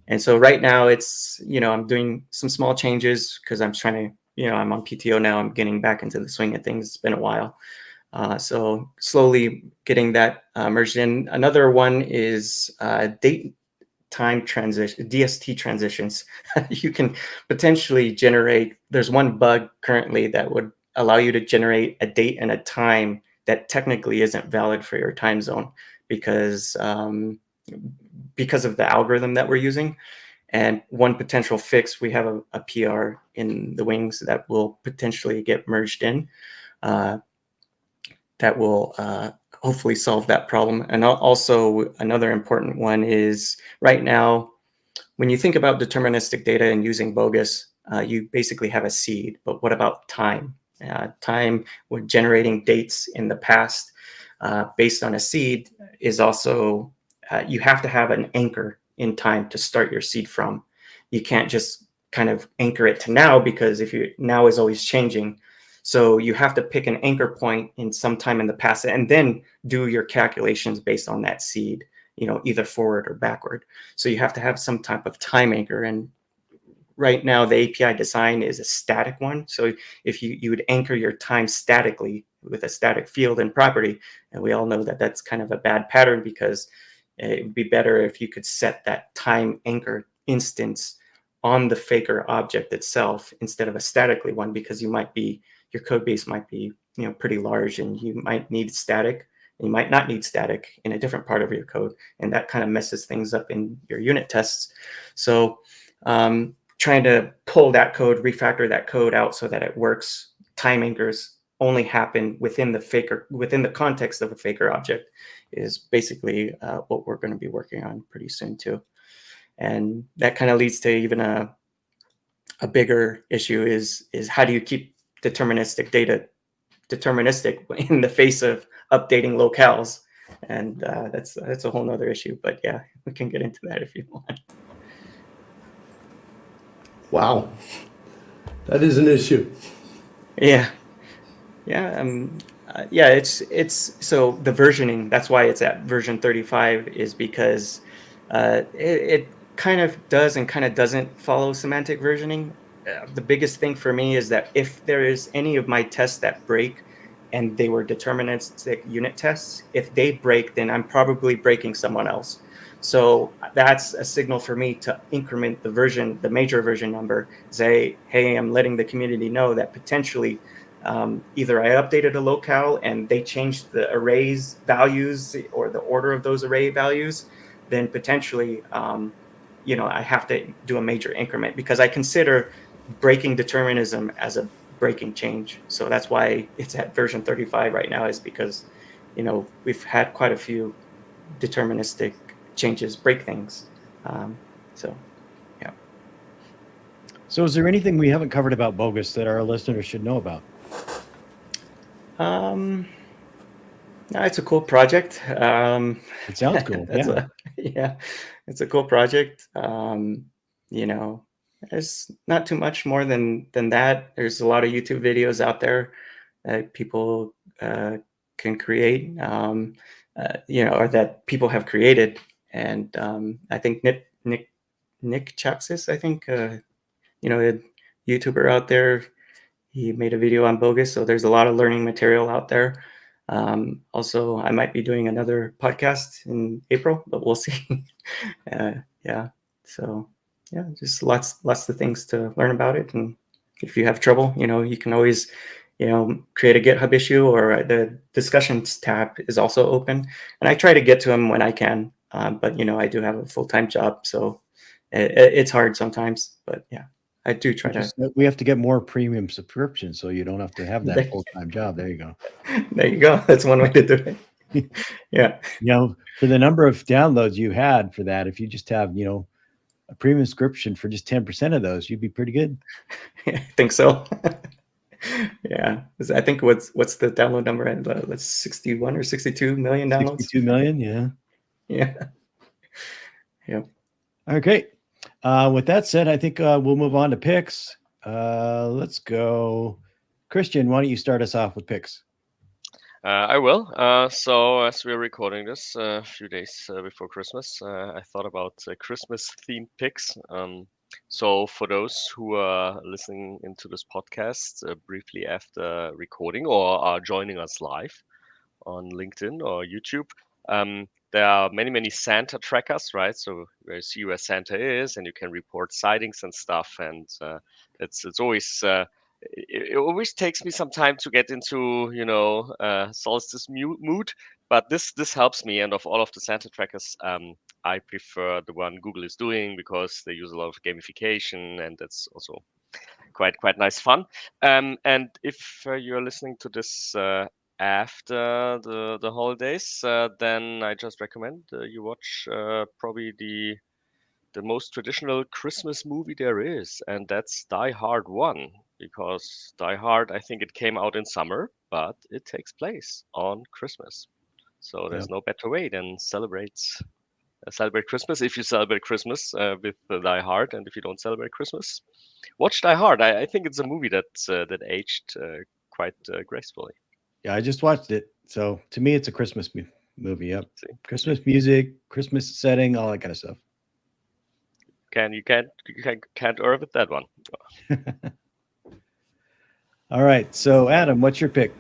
And so right now it's, I'm doing some small changes because I'm trying to, I'm on PTO now. I'm getting back into the swing of things. It's been a while. So slowly getting that merged in. Another one is date time transition, DST transitions. You can potentially generate, there's one bug currently that would allow you to generate a date and a time that technically isn't valid for your time zone because of the algorithm that we're using. And one potential fix, we have a PR in the wings that will potentially get merged in that will hopefully solve that problem. And also another important one is right now, when you think about deterministic data and using Bogus, you basically have a seed, but what about time? Time with generating dates in the past based on a seed is also, you have to have an anchor in time to start your seed from. You can't just kind of anchor it to now because now is always changing. So you have to pick an anchor point in some time in the past and then do your calculations based on that seed, either forward or backward. So you have to have some type of time anchor. And right now the API design is a static one. So if you would anchor your time statically with a static field and property, and we all know that that's kind of a bad pattern because it would be better if you could set that time anchor instance on the Faker object itself instead of a statically one, because your code base might be pretty large and you might need static. You might not need static in a different part of your code, and that kind of messes things up in your unit tests. So trying to pull that code, refactor that code out so that it works. Time anchors only happen within the context of a Faker object is basically what we're going to be working on pretty soon too. And that kind of leads to even a bigger issue is how do you keep deterministic data deterministic in the face of updating locales? And that's a whole nother issue, but yeah, we can get into that if you want. Wow, that is an issue. Yeah. It's so the versioning, that's why it's at version 35, is because it kind of does and kind of doesn't follow semantic versioning. The biggest thing for me is that if there is any of my tests that break and they were deterministic unit tests, if they break, then I'm probably breaking someone else. So that's a signal for me to increment the major version number, say, hey, I'm letting the community know that potentially either I updated a locale and they changed the arrays values or the order of those array values, then potentially, I have to do a major increment because I consider breaking determinism as a breaking change. So that's why it's at version 35 right now, is because, we've had quite a few deterministic changes, break things. So, yeah. So is there anything we haven't covered about Bogus that our listeners should know about? No, it's a cool project. It sounds cool. Yeah, it's a cool project. You know, there's not too much more than that. There's a lot of YouTube videos out there that people can create, you know, or that people have created. And I think Nick Chapsis, I think, you know, a YouTuber out there, he made a video on Bogus. So there's a lot of learning material out there. Also, I might be doing another podcast in April, but we'll see. Yeah. So yeah, just lots of things to learn about it. And if you have trouble, you know, you can always, you know, create a GitHub issue, or the discussions tab is also open. And I try to get to them when I can. But, you know, I do have a full-time job, so it's hard sometimes, but yeah, I do try to. We have to get more premium subscriptions so you don't have to have that full-time job. There you go. There you go. That's one way to do it. Yeah. You know, for the number of downloads you had for that, if you just have, you know, a premium subscription for just 10% of those, you'd be pretty good. Yeah, I think so. Yeah. I think what's the download number? Let's 61 or 62 million downloads. 62 million. Yeah. Yeah. Yeah. Okay. With that said, I think we'll move on to picks. Let's go. Christian, why don't you start us off with picks? I will. So as we're recording this a few days before Christmas, I thought about Christmas-themed picks. So for those who are listening into this podcast briefly after recording or are joining us live on LinkedIn or YouTube, there are many Santa trackers, right? So you see where Santa is, and you can report sightings and stuff. And it's always it always takes me some time to get into, you know, solstice mood, but this helps me. And of all of the Santa trackers, I prefer the one Google is doing because they use a lot of gamification, and that's also quite nice fun. And if you're listening to this after the holidays, then I just recommend you watch probably the most traditional Christmas movie there is, and that's Die Hard 1. Because Die Hard, I think it came out in summer, but it takes place on Christmas. So there's no better way than celebrate Christmas. If you celebrate Christmas with Die Hard, and if you don't celebrate Christmas, watch Die Hard. I think it's a movie that aged quite gracefully. Yeah, I just watched it. So to me, it's a Christmas movie. Yep. Christmas music, Christmas setting, all that kind of stuff. You can't orbit that one. All right. So Adam, what's your pick?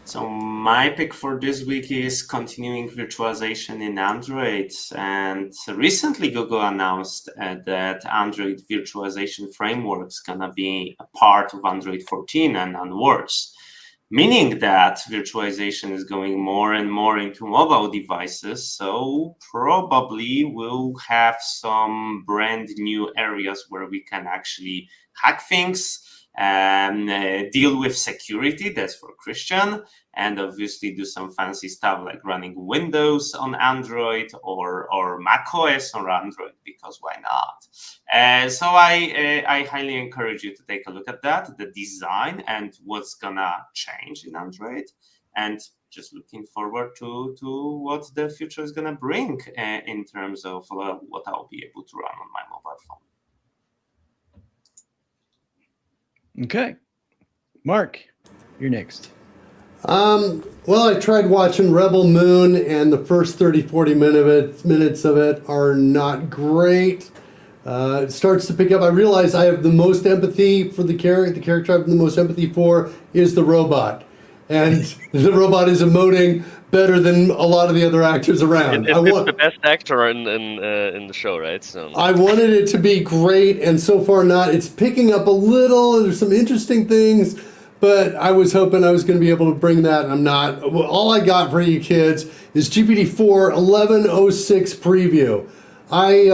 So my pick for this week is continuing virtualization in Android. And recently Google announced that Android virtualization framework is going to be a part of Android 14 and onwards, meaning that virtualization is going more and more into mobile devices. So probably we'll have some brand new areas where we can actually hack things, and deal with security. That's for Christian, and obviously do some fancy stuff like running Windows on Android or Mac OS on Android, because why not? So I highly encourage you to take a look at that, the design and what's gonna change in Android, and just looking forward to what the future is gonna bring in terms of what I'll be able to run on my mobile phone. Okay. Mark, you're next. Well, I tried watching Rebel Moon, and the first 30-40 minutes of it are not great. It starts to pick up. I realize I have the most empathy for the character I have the most empathy for is the robot. And the robot is emoting better than a lot of the other actors around. It's the best actor in the show, right? So I wanted it to be great, and so far not. It's picking up a little. There's some interesting things, but I was hoping I was going to be able to bring that. I'm not. All I got for you kids is GPT-4 1106 preview. I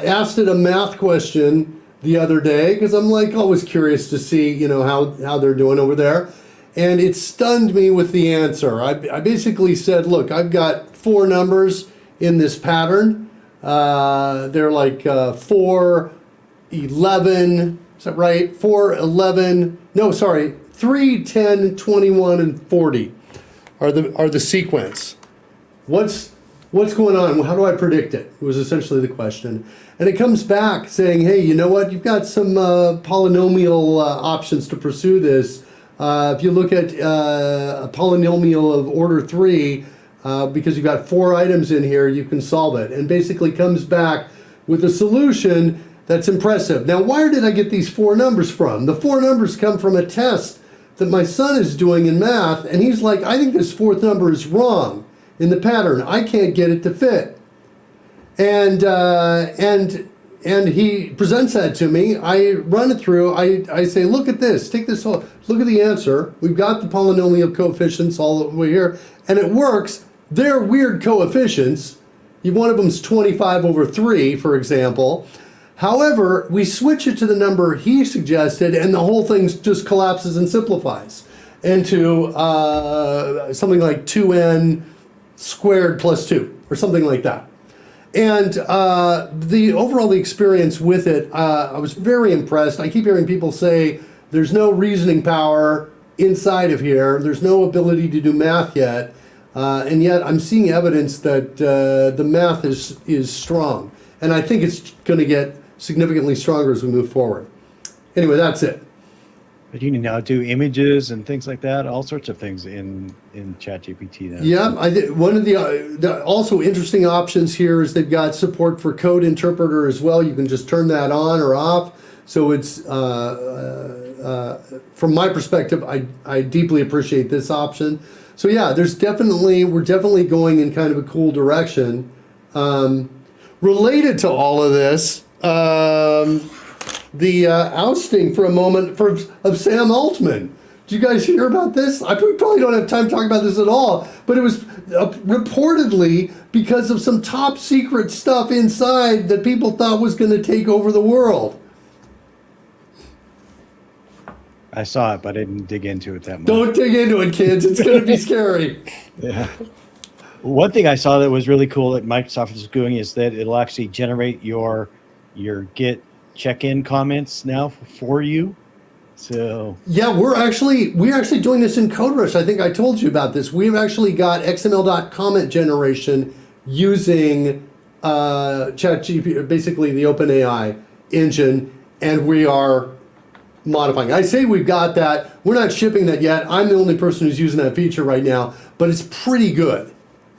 asked it a math question the other day because I'm like always curious to see, how they're doing over there. And it stunned me with the answer. I basically said, look, I've got 4 numbers in this pattern. They're like 4, 11, is that right? 4, 11, no, sorry, 3, 10, 21, and 40 are the sequence. What's going on? How do I predict it? Was essentially the question. And it comes back saying, hey, you know what? You've got some polynomial options to pursue this. If you look at a polynomial of order 3, because you've got 4 items in here, you can solve it. And basically comes back with a solution that's impressive. Now, where did I get these 4 numbers from? The 4 numbers come from a test that my son is doing in math, and he's like, I think this 4th number is wrong in the pattern. I can't get it to fit. And he presents that to me. I run it through. I say, look at this. Take this whole. Look at the answer. We've got the polynomial coefficients all the way here, and it works. They're weird coefficients. One of them's 25 over 3, for example. However, we switch it to the number he suggested, and the whole thing just collapses and simplifies into something like 2n squared plus 2, or something like that. And the experience with it, I was very impressed. I keep hearing people say there's no reasoning power inside of here. There's no ability to do math yet. And yet I'm seeing evidence that the math is strong. And I think it's going to get significantly stronger as we move forward. Anyway, that's it. But you can now do images and things like that, all sorts of things in ChatGPT now. Yeah, one of the also interesting options here is they've got support for code interpreter as well. You can just turn that on or off. So it's, from my perspective, I deeply appreciate this option. So yeah, we're definitely going in kind of a cool direction. Related to all of this, the ousting for a moment of Sam Altman. Did you guys hear about this? We probably don't have time to talk about this at all, but it was reportedly because of some top secret stuff inside that people thought was going to take over the world. I saw it, but I didn't dig into it that much. Don't dig into it, kids. It's going to be scary. Yeah. One thing I saw that was really cool that Microsoft is doing is that it'll actually generate your Git check-in comments now for you. So yeah, we're actually doing this in CodeRush. I think I told you about this. We've actually got XML.comment generation using ChatGPT, basically the OpenAI engine, and we are modifying. I say we've got that. We're not shipping that yet. I'm the only person who's using that feature right now, but it's pretty good.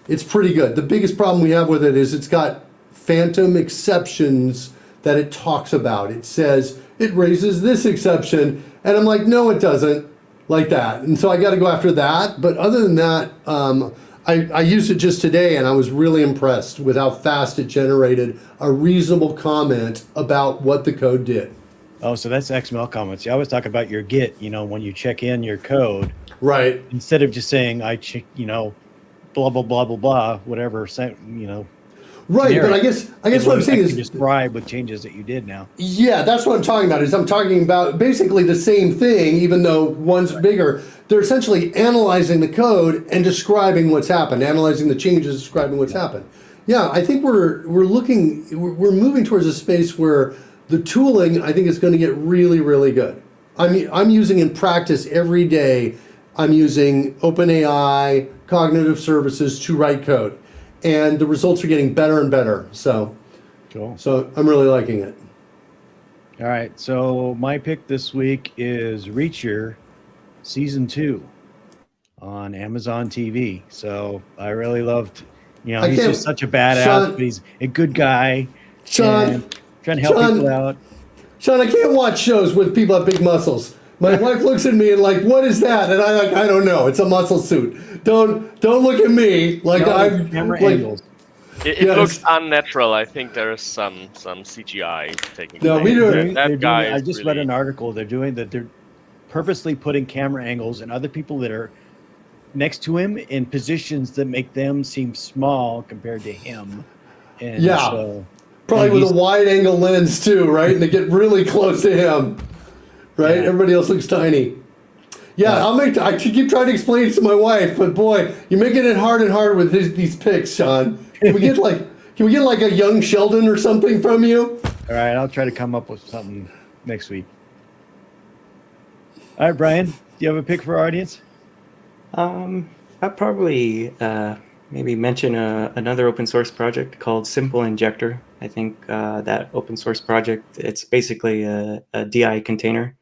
It's pretty good. The biggest problem we have with it is it's got phantom exceptions that it talks about. It says it raises this exception, and I'm like, no, it doesn't, like that. And so I got to go after that. But other than that, I used it just today, and I was really impressed with how fast it generated a reasonable comment about what the code did. Oh, so that's XML comments. I always talk about your Git, when you check in your code. Right. Instead of just saying, blah, blah, blah, blah, blah, whatever, Right, generic. But I guess what I'm saying is describe with changes that you did now. Yeah, that's what I'm talking about. Is I'm talking about basically the same thing, even though one's bigger. They're essentially analyzing the code and describing what's happened, analyzing the changes, describing what's happened. Yeah, I think we're moving towards a space where the tooling, I think, is going to get really, really good. I'm using in practice every day. I'm using OpenAI cognitive services to write code, and the results are getting better and better. So, cool. So I'm really liking it. All right. So my pick this week is Reacher Season 2 on Amazon TV. So I really loved, he's just such a badass, Sean, but he's a good guy. Sean, trying to help people out. Sean, I can't watch shows with people with big muscles. My wife looks at me and like, what is that? And I don't know. It's a muscle suit. Don't look at me like I'm camera like, angles. It looks unnatural. I think there is some CGI taking No, place. we do. That guy I just read an article. They're purposely putting camera angles and other people that are next to him in positions that make them seem small compared to him. And probably with a wide angle lens too, right? And they get really close to him, right? Yeah. Everybody else looks tiny. Yeah, I keep trying to explain it to my wife, but boy, you're making it hard and hard with these picks, Sean. Can we get like a young Sheldon or something from you? All right, I'll try to come up with something next week. All right, Brian, do you have a pick for our audience? I'd probably maybe mention another open source project called Simple Injector. I think that open source project, it's basically a DI container.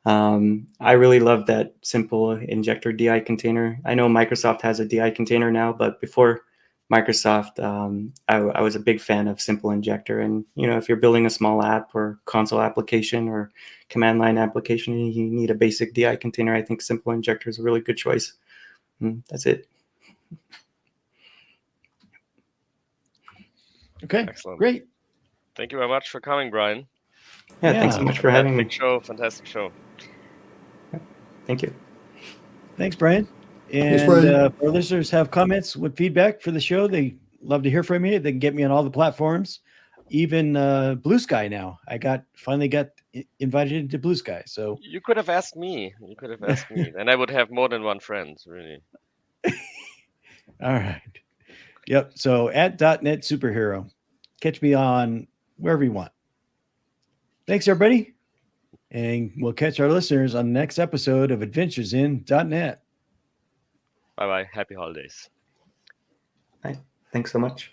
I really love that Simple Injector DI container. I know Microsoft has a DI container now, but before Microsoft, I was a big fan of Simple Injector. And, if you're building a small app or console application or command line application, and you need a basic DI container, I think Simple Injector is a really good choice. That's it. Okay, Excellent. Great. Thank you very much for coming, Brian. Yeah, thanks so much for having me. Fantastic show. Thank you. Thanks, Brian. And Thanks, Brian. if our listeners have comments with feedback for the show, they love to hear from you. They can get me on all the platforms, even Blue Sky now. I finally got invited into Blue Sky. So You could have asked me. And I would have more than one friend, really. all right. Yep. So at .NET Superhero. Catch me on wherever you want. Thanks, everybody. And we'll catch our listeners on the next episode of Adventures in .NET. Bye-bye. Happy holidays. Thanks so much.